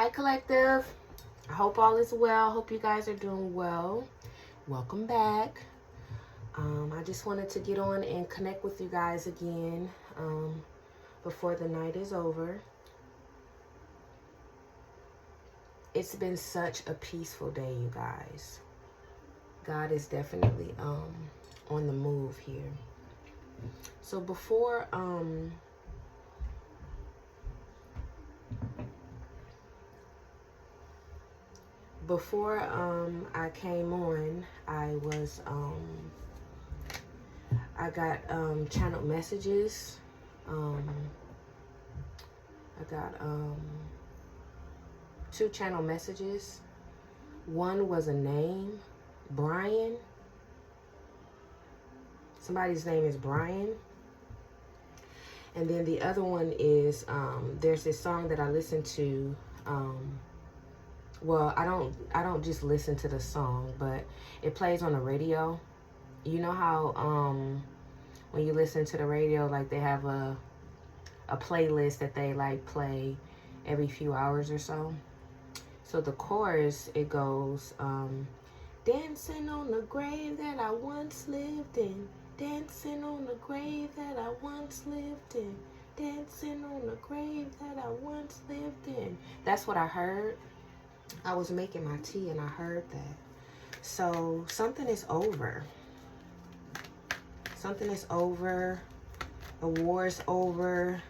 Hi, collective. I hope all is well. Hope you guys are doing well. Welcome back. I just wanted to get on and connect with you guys again before the night is over. It's been such a peaceful day, you guys. God is definitely on the move here. So before I came on, I got channeled messages. I got 2 channel messages. One was a name, Brian. Somebody's name is Brian. And then the other one is there's this song that I listen to. Well, I don't just listen to the song, but it plays on the radio. You know how when you listen to the radio, like they have a playlist that they like play every few hours or so. So the chorus, it goes, dancing on the grave that I once lived in, dancing on the grave that I once lived in, dancing on the grave that I once lived in. That's what I heard. I was making my tea and I heard that. So something is over. Something is over. The war is over.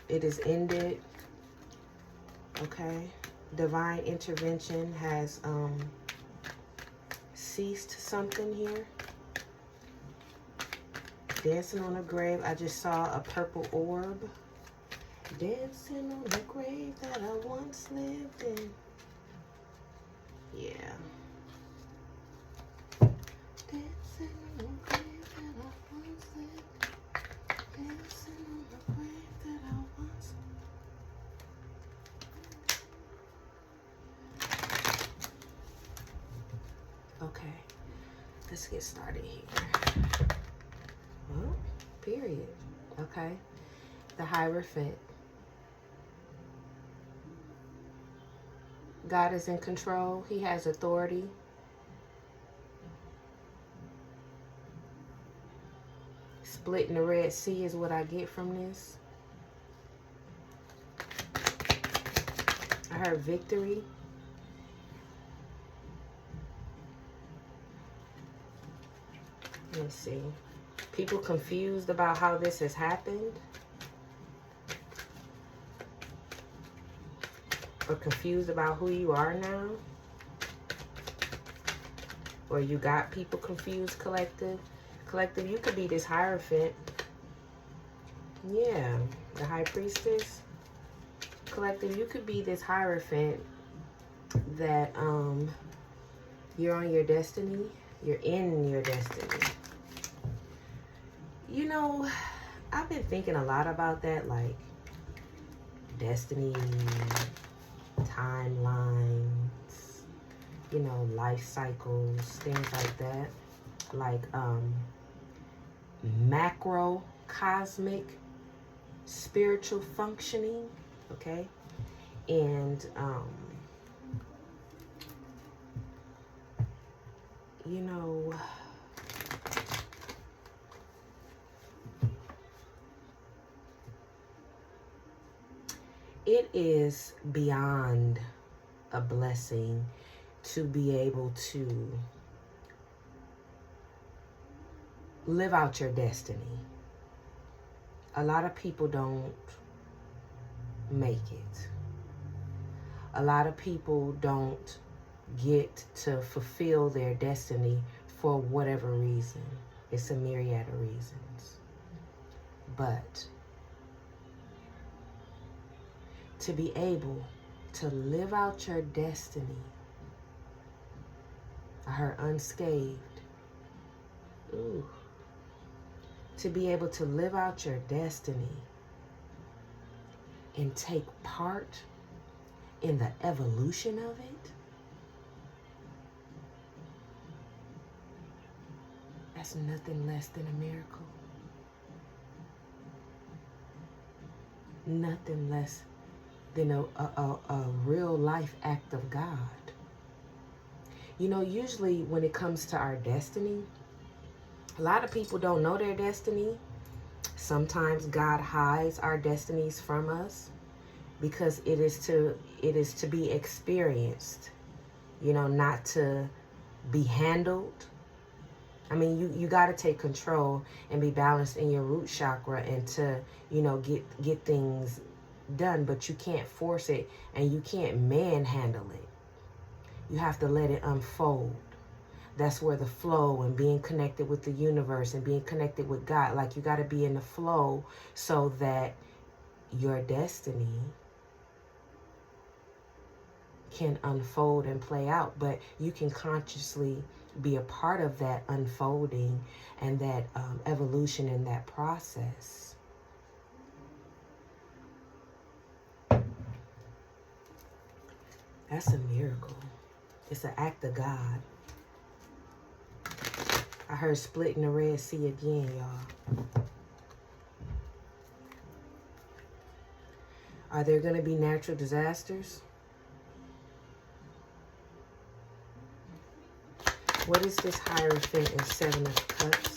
It is ended. Okay. Divine intervention has ceased something here. Dancing on a grave. I just saw a purple orb. Dancing on the grave that I once lived in. Yeah. Dancing on the grave that I once lived in. Dancing on the grave that I once. Okay, let's get started here. Well, period. Okay, the Hierophant. God is in control. He has authority. Splitting the Red Sea is what I get from this. I heard victory. Let's see. People confused about how this has happened. Or confused about who you are now. Or you got people confused, collective. Collective, you could be this Hierophant. Yeah, the High Priestess. Collective, you could be this Hierophant that you're on your destiny. You're in your destiny. You know, I've been thinking a lot about that, like destiny, timelines, you know, life cycles, things like that. Like macro cosmic spiritual functioning, okay? And you know, it is beyond a blessing to be able to live out your destiny. A lot of people don't make it. A lot of people don't get to fulfill their destiny for whatever reason. It's a myriad of reasons. But to be able to live out your destiny, I heard unscathed. Ooh. To be able to live out your destiny and take part in the evolution of it, that's nothing less than a miracle. Nothing less than a real life act of God. You know, usually when it comes to our destiny, a lot of people don't know their destiny. Sometimes God hides our destinies from us because it is to be experienced, you know, not to be handled. I mean, you got to take control and be balanced in your root chakra and to, you know, get things done, but you can't force it and you can't manhandle it. You have to let it unfold. That's where the flow and being connected with the universe and being connected with God, like you got to be in the flow so that your destiny can unfold and play out. But you can consciously be a part of that unfolding and that evolution in that process. That's a miracle. It's an act of God. I heard splitting the Red Sea again, y'all. Are there going to be natural disasters? What is this Hierophant and Seven of Cups?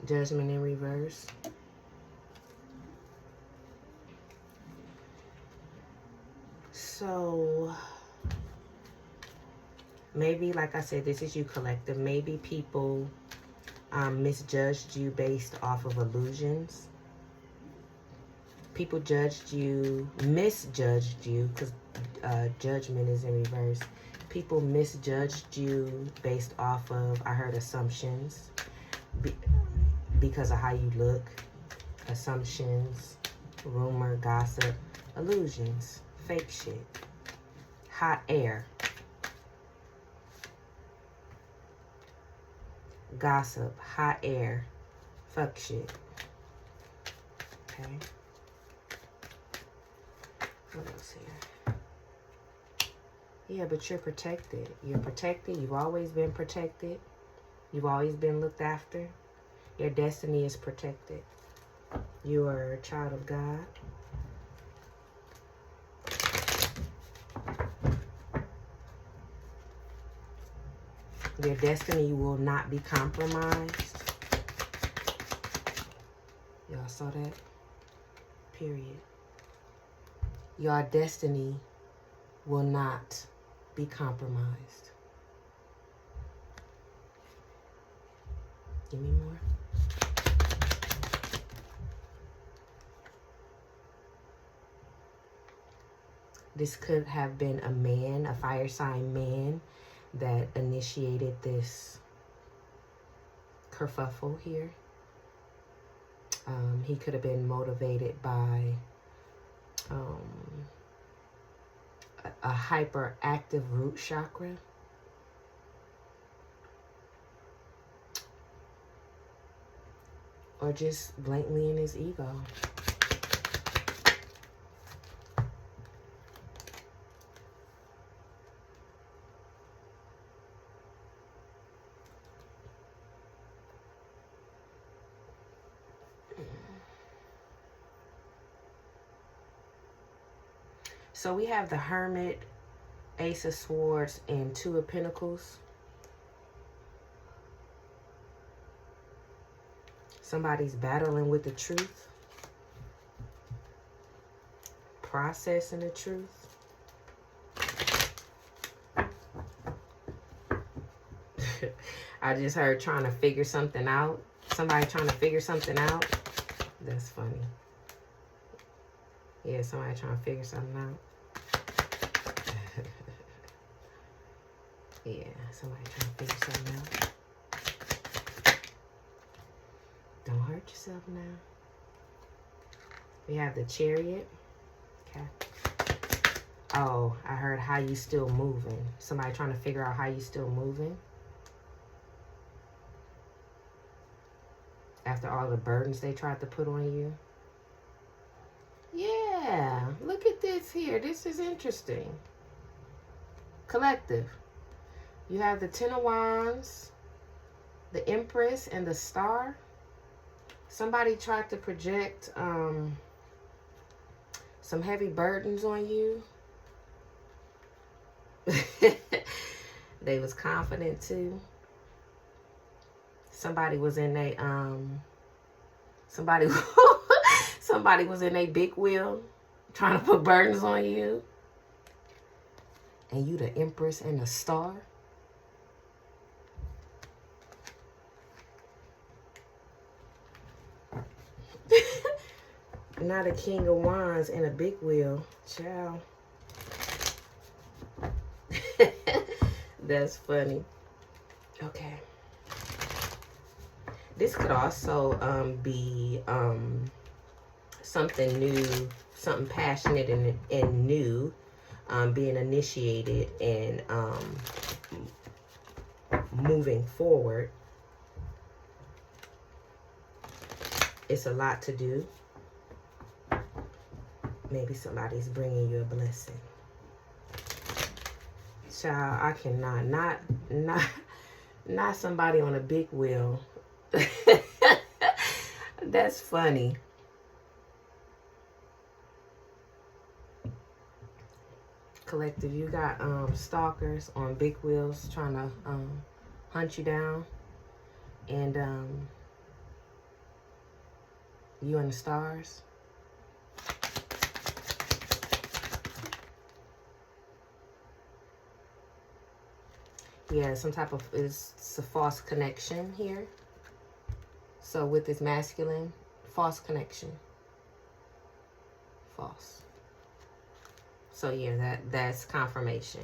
Judgment in reverse. So, maybe, like I said, this is you collective. Maybe people misjudged you based off of illusions. People misjudged you, because judgment is in reverse. People misjudged you based off of, I heard, assumptions. Because of how you look. Assumptions, rumor, gossip, illusions, fake shit. Hot air. Gossip, hot air, fuck shit. Okay. What else here? Yeah, but you're protected. You're protected. You've always been protected. You've always been looked after. Your destiny is protected. You are a child of God. Your destiny will not be compromised. Y'all saw that? Period. Your destiny will not be compromised. Give me more. This could have been a man, a fire sign man, that initiated this kerfuffle here. He could have been motivated by a hyperactive root chakra. Or just blatantly in his ego. So we have the Hermit, Ace of Swords, and Two of Pentacles. Somebody's battling with the truth. Processing the truth. I just heard trying to figure something out. Somebody trying to figure something out. That's funny. Yeah, somebody trying to figure something out. Yeah, somebody trying to figure something out. Don't hurt yourself now. We have the Chariot. Okay. Oh, I heard how you still moving. Somebody trying to figure out how you still moving. After all the burdens they tried to put on you. Yeah, look at this here. This is interesting. Collective. You have the Ten of Wands, the Empress, and the Star. Somebody tried to project some heavy burdens on you. They was confident too. Somebody was in a somebody somebody was in a big wheel trying to put burdens on you. And you the Empress and the Star. Now the King of Wands and a big wheel. Ciao. That's funny. Okay. This could also be something new, something passionate and new, being initiated and moving forward. It's a lot to do. Maybe somebody's bringing you a blessing. Child, I cannot, not somebody on a big wheel. That's funny. Collective, you got stalkers on big wheels trying to hunt you down. And you and the stars. Yeah, some type of, it's a false connection here. So with this masculine, false connection. False. So yeah, that's confirmation.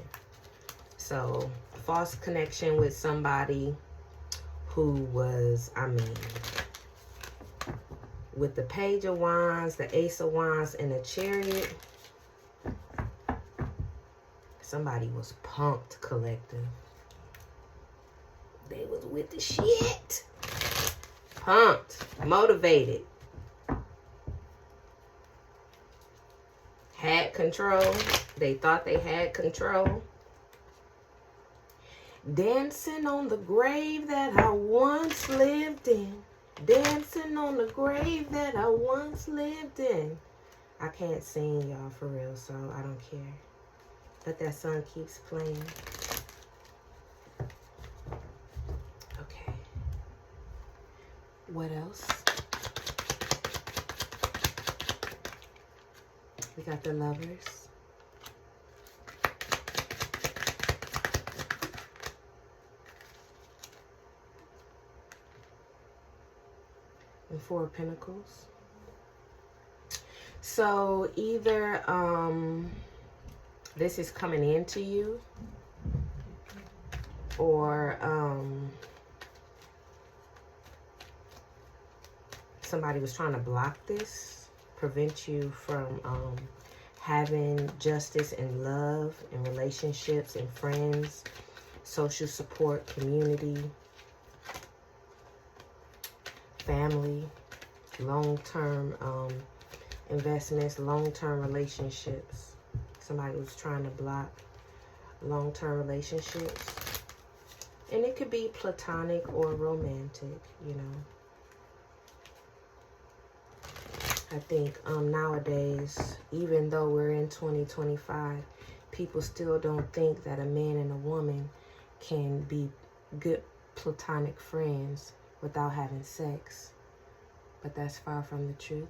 So false connection with somebody who was, I mean, with the Page of Wands, the Ace of Wands, and the Chariot, somebody was pumped, collective. They was with the shit. Pumped, motivated. Had control. They thought they had control. Dancing on the grave that I once lived in. Dancing on the grave that I once lived in. I can't sing, y'all, for real, so I don't care. But that song keeps playing. Okay. What else? We got the Lovers. And Four of Pentacles. So either this is coming into you, or somebody was trying to block this, prevent you from having justice and love and relationships and friends, social support, community, family, long-term investments, long-term relationships. Somebody was trying to block long-term relationships. And it could be platonic or romantic, you know. I think nowadays, even though we're in 2025, people still don't think that a man and a woman can be good platonic friends without having sex. But that's far from the truth.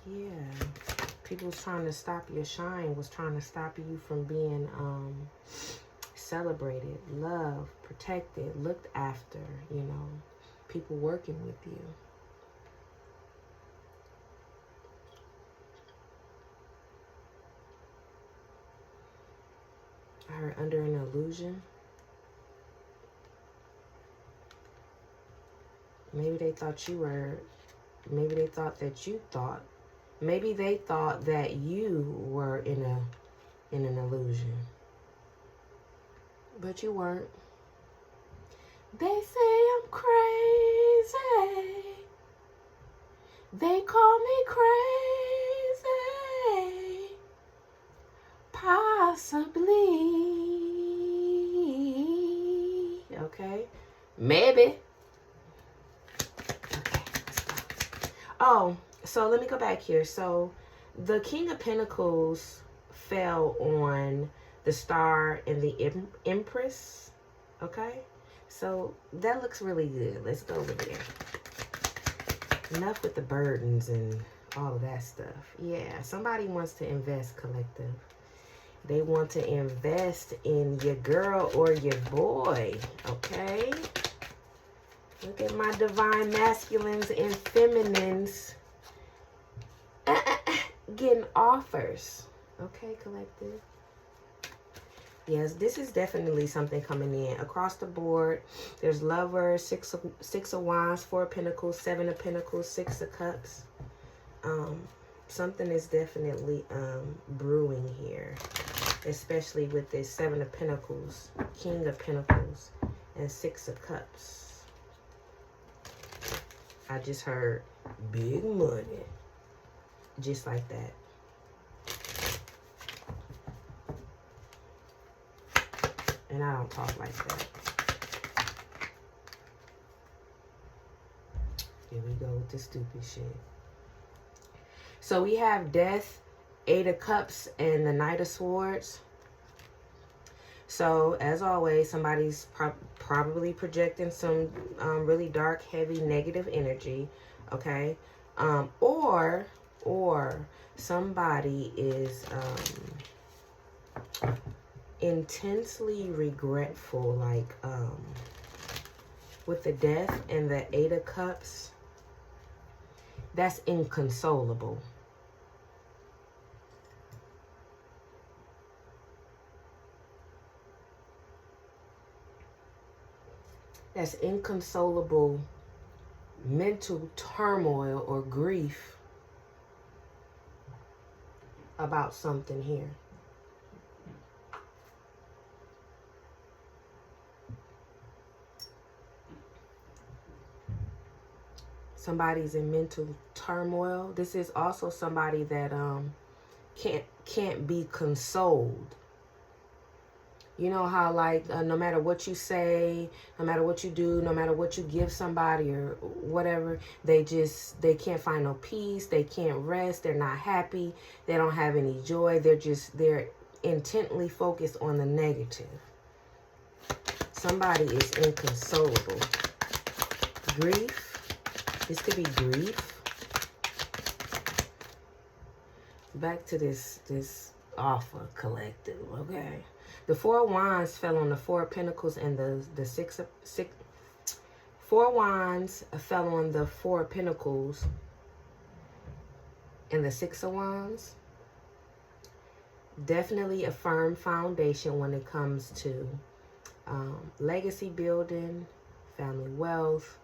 Yeah. People was trying to stop your shine, was trying to stop you from being celebrated, loved, protected, looked after, you know. People working with you. I heard under an illusion. Maybe they thought you were, maybe they thought that you thought, maybe they thought that you were in an illusion. But you weren't. They say I'm crazy. They call me crazy. Possibly. Okay. Maybe. Okay, let's go. Oh, so let me go back here. So the King of Pentacles fell on the Star and the Empress. Okay. So that looks really good. Let's go over there. Enough with the burdens and all of that stuff. Yeah, somebody wants to invest, collective. They want to invest in your girl or your boy, okay? Look at my divine masculines and feminines getting offers, okay, collective? Yes, this is definitely something coming in across the board. There's Lovers, Six of Wands, Four of Pentacles, Seven of Pentacles, Six of Cups. Something is definitely brewing here, especially with this Seven of Pentacles, King of Pentacles, and Six of Cups. I just heard big money, just like that. And I don't talk like that. Here we go with the stupid shit. So we have Death, Eight of Cups, and the Knight of Swords. So, as always, somebody's probably projecting some really dark, heavy, negative energy, okay? Or somebody is intensely regretful, like with the Death and the Eight of Cups. That's inconsolable. That's inconsolable mental turmoil or grief about something here. Somebody's in mental turmoil. This is also somebody that can't be consoled. You know how, like, no matter what you say, no matter what you do, no matter what you give somebody or whatever, they can't find no peace. They can't rest. They're not happy. They don't have any joy. They're intently focused on the negative. Somebody is inconsolable. Grief. This could be grief. Back to this offer, collective, okay? The Four of Wands fell on the Four of Pentacles and the Four of Wands fell on the Four of Pentacles and the Six of Wands. Definitely a firm foundation when it comes to legacy building, family wealth,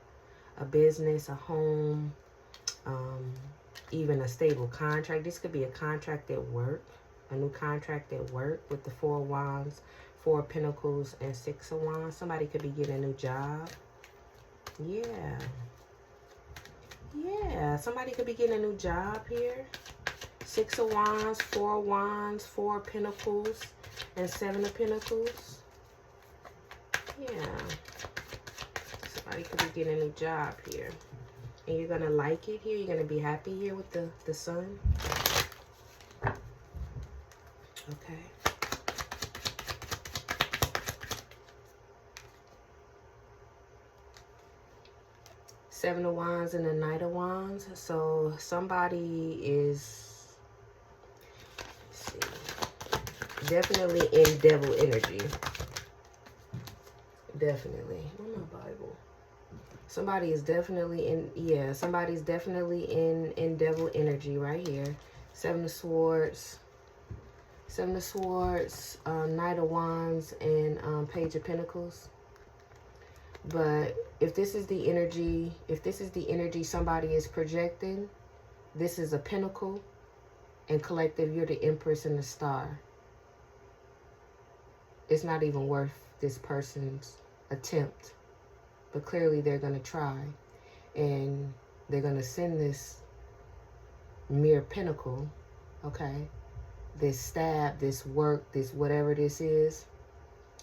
a business, a home, even a stable contract. This could be a contract at work. A new contract at work with the Four of Wands, Four of Pentacles, and Six of Wands. Somebody could be getting a new job. Yeah. Yeah. Somebody could be getting a new job here. Six of Wands, Four of Pentacles, and Seven of Pentacles. Yeah. Somebody could be getting a new job here. And you're going to like it here. You're going to be happy here with the sun. Okay. Seven of Wands and the Knight of Wands. So somebody is, let's see, definitely in devil energy. Definitely. Oh, my Bible. Somebody is definitely in, yeah, somebody's definitely in devil energy right here. Seven of Swords. Seven of Swords, Knight of Wands, and Page of Pentacles. But if this is the energy somebody is projecting, this is a Pentacle, and collective, you're the Empress and the Star. It's not even worth this person's attempt. But clearly they're going to try. And they're going to send this mere Pentacle, okay? this stab, this work, this whatever this is,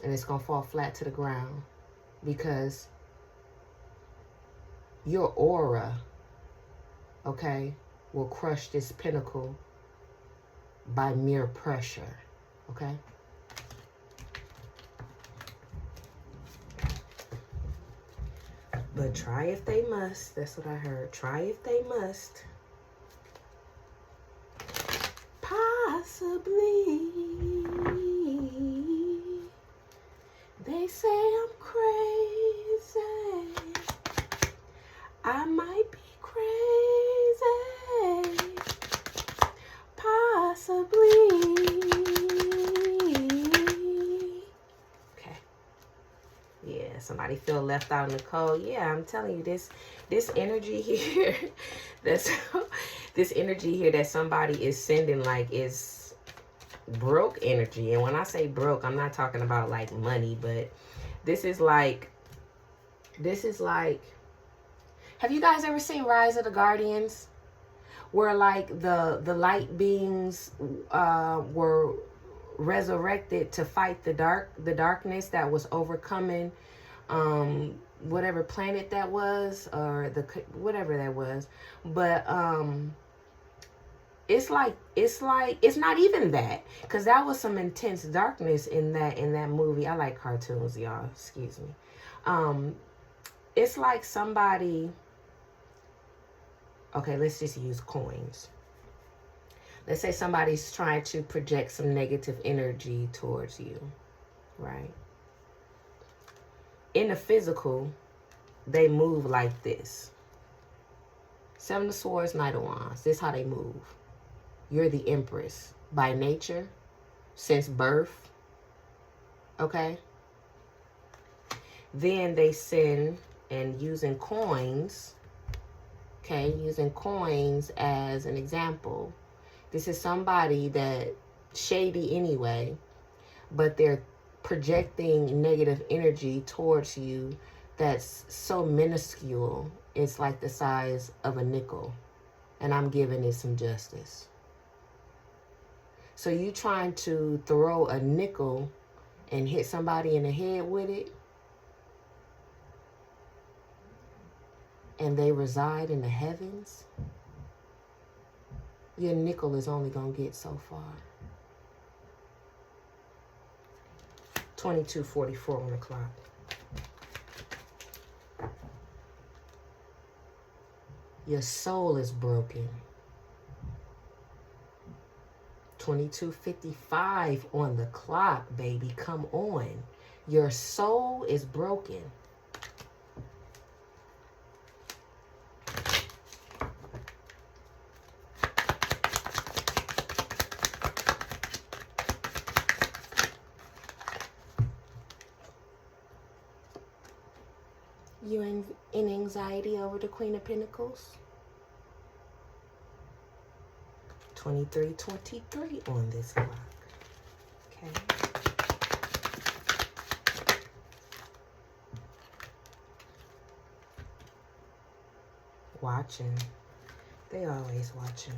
and it's going to fall flat to the ground because your aura, okay, will crush this pinnacle by mere pressure, okay? But try if they must. That's what I heard. Try if they must. Possibly. They say I'm crazy. I might be crazy. Possibly. Okay. Yeah, somebody feel left out in the cold. Yeah, I'm telling you, this energy here, this energy here that somebody is sending, like, is broke energy. And when I say broke, I'm not talking about like money, but this is like, have you guys ever seen Rise of the Guardians? Where like the light beings were resurrected to fight the darkness that was overcoming whatever planet that was, or whatever that was. But it's not even that, because that was some intense darkness in that movie. I like cartoons, y'all, excuse me. It's like somebody, okay, let's just use coins. Let's say somebody's trying to project some negative energy towards you, right? In the physical, they move like this. Seven of Swords, Knight of Wands. This is how they move. You're the Empress by nature, since birth, okay? Then they send, and using coins, okay, using coins as an example. This is somebody that shady anyway, but they're projecting negative energy towards you that's so minuscule. It's like the size of a nickel. And I'm giving it some justice. So you trying to throw a nickel and hit somebody in the head with it, and they reside in the heavens, your nickel is only going to get so far. 22:44 on the clock. Your soul is broken. 22:55 on the clock, baby. Come on. Your soul is broken. You in anxiety over the Queen of Pentacles? 23:23 on this clock. Okay. Watching. They always watching.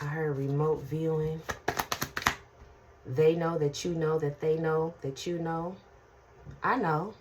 I heard remote viewing. They know that you know that they know that you know. I know.